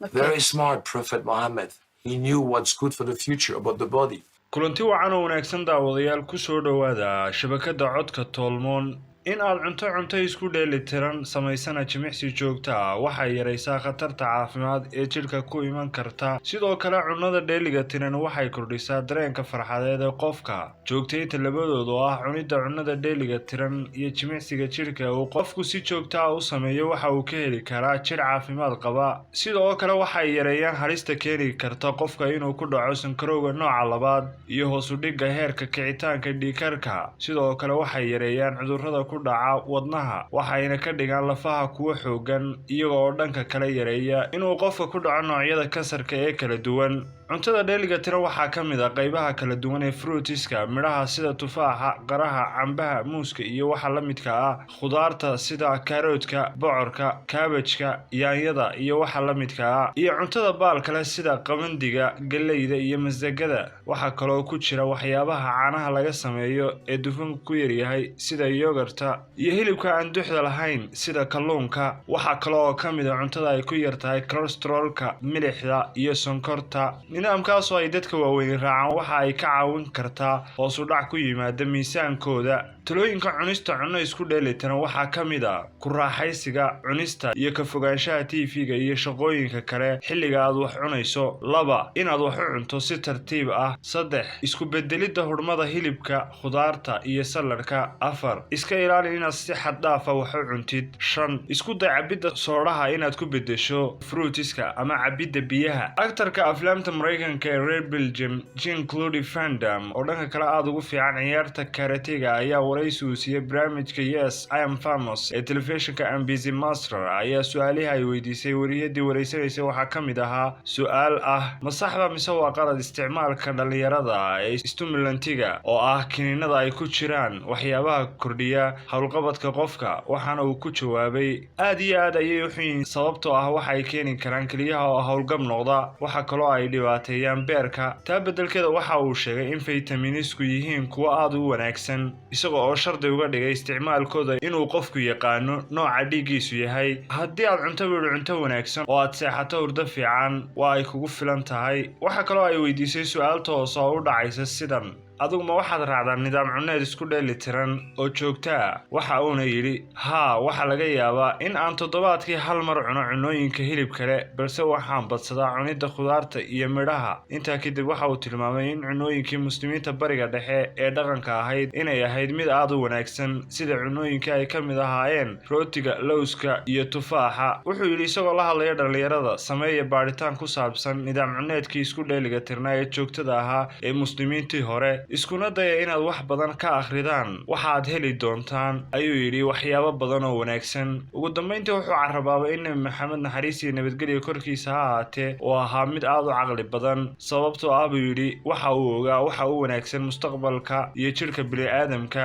Okay. Very smart Prophet Muhammad. He knew what's good for the future about the body. kulanti wacan oo wanaagsan daawadayaal ku soo dhowaada shabakada codka Tolmoon in aad cunto isku dheelitiran samaysana jimicsi joogto ah waxay yareysaa khatarta caafimaad ee jirka ku iman karta sidoo kale cunnada dheeliga tiran waxay kordhisaa dareenka farxadeed ee qofka joogteynta labadooda oo ah cunida cunnada dheeliga tiran iyo jimicsiga jirka uu qofku si joogto ah u sameeyo waxa uu ka heli karaa jir caafimaad qaba sidoo kale waxay yareeyaan halista keeni karta qofka inuu ku dhaco sankarowga nooca labaad iyo hoos u dhigga heerka kicitaanka dhiigkarka sidoo kale waxay yareeyaan cudurrada ku dhaca wadnaha waxayna ka dhigaan lafaha kuwa xoogan iyagoo dhanka kale yareeya inuu qofka ku dhaco noocyada kansarka ee kala duwan cuntada dheeliga tiran waxaa ka mid ah qaybaha kala duwan ee fruitiska midhaha sida tufaaxa qaraha cambaha muuska iyo waxa la midka ah khudaarta sida karoodka bocorka kaabajka yaanyada iyo waxa la midka ah iyo cuntada baal kale sida qabandiga galleyda iyo masagada waxa kaloo ku jira waxyaabaha caanaha laga sameeyo ee dufanku ku yar yahay sida yogurta iyo hilibka aan duxda lahayn sida kalluunka waxa kaloo ka mid ah cuntada ay ku yar tahay cholesterolka milixda iyo sonkorta nidaamkaas oo ay dadka waaweyn raacaan waxa ay ka caawin kartaa hoos u dhac ku yimaada miisaankooda talooyinka cunista cunno isku dheelitiran waxaa ka mid ah ku raaxaysiga cunista iyo ka fogaanshaha TV-ga iyo shaqooyinka kale xilliga aad wax cunayso 2 inaad wax u cunto si tartiib ah 3 isku bedelidda hurmada hilibka khudaarta iyo saladhka 4 iska ilaali inaad si xad dhaaf ah wax u cuntid 5 isku day cabidda soodaha inaad ku bedesho fruitiska ama cabidda biyaha aktarka aflaamta Mareykanka ee Red Belgium Jean-Claude Van Damme oo dhanka kale aad ugu fiican ciyaarta karatega ayaa waraysi u siiyay barnaamijka Yes I Am Famous ee telefishinka NBC Master ayaa su'aalaha ay weydiisay wariyadii waraysanaysa waxaa ka mid ahaa su'aal ah ma saxba mise waa qalad isticmaalka dhalinyarada ee stimulantiga oo ah kiniinada ay ku jiraan waxyaabaha kordhiya hawlqabadka qofka waxaana uu ku jawaabay aad iyo aad ayay u xun sababtoo ah waxa ay keeni karaan kaliyaha oo hawlgab noqda waxa kaloo ay dhibaateeyaan beerka taa beddelkeeda waxa uu sheegay in faytamiinisku yihiin kuwa aad u wanaagsan isagoo oo shardi uga dhigay isticmaalkooda inuu qofku yaqaano nooca dhiiggiisu yahay haddii aad cunto wanaagsan oo aad seexato hurdo fiican waa ay kugu filan tahay waxa kaloo ay weydiisay su'aal toos oo u dhacaysa sidan adigu ma waxaad raacdaa nidaam cunneed isku dheelitiran oo joogto ah waxa uuna yidhi haa waxa laga yaabaa in aan toddobaadkii hal mar cuno cunnooyinka hilib kale balse waxaan badsadaa cunidda khudaarta iyo midhaha intaa kadib waxa uu tilmaamay in cunnooyinkii muslimiinta bariga dhexe ee dhaqanka ahayd inay ahayd mid aad u wanaagsan sida cunnooyinka ay ka mid ahaayeen rootiga lowska iyo tufaaxa wuxuu yidhi isagoo la hadlaya dhalinyarada sameeya baadhitaan ku saabsan nidaam cunneedkii isku dheeliga tirnaa ee joogtada ahaa ee muslimiintii hore iskuna daya inaad wax badan ka akhridaan waxaad heli doontaan ayuu yidhi waxyaabo badan oo wanaagsan ugu dambeyntii wuxuu carrabaabay in Nabi Maxamed naxariis iyo nabadgelyo korkiisa ha ahaatee oo ahaa mid aad u caqli badan sababtoo ah buu yidhi waxa uu ogaa waxa uu wanaagsan mustaqbalka iyo jirka bini'aadamka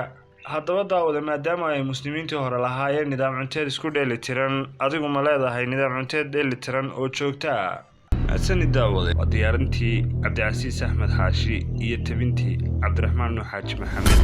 haddaba daawada maadaama ay muslimiintii hore lahaayeen nidaam cunteed isku dheelitiran adigu ma leedahay nidaam cunteed dheelitiran oo joogto ah أسني داود وديارنتي عبد العزيز أحمد حاشي يتبنتي عبد الرحمن نوح حاج محمد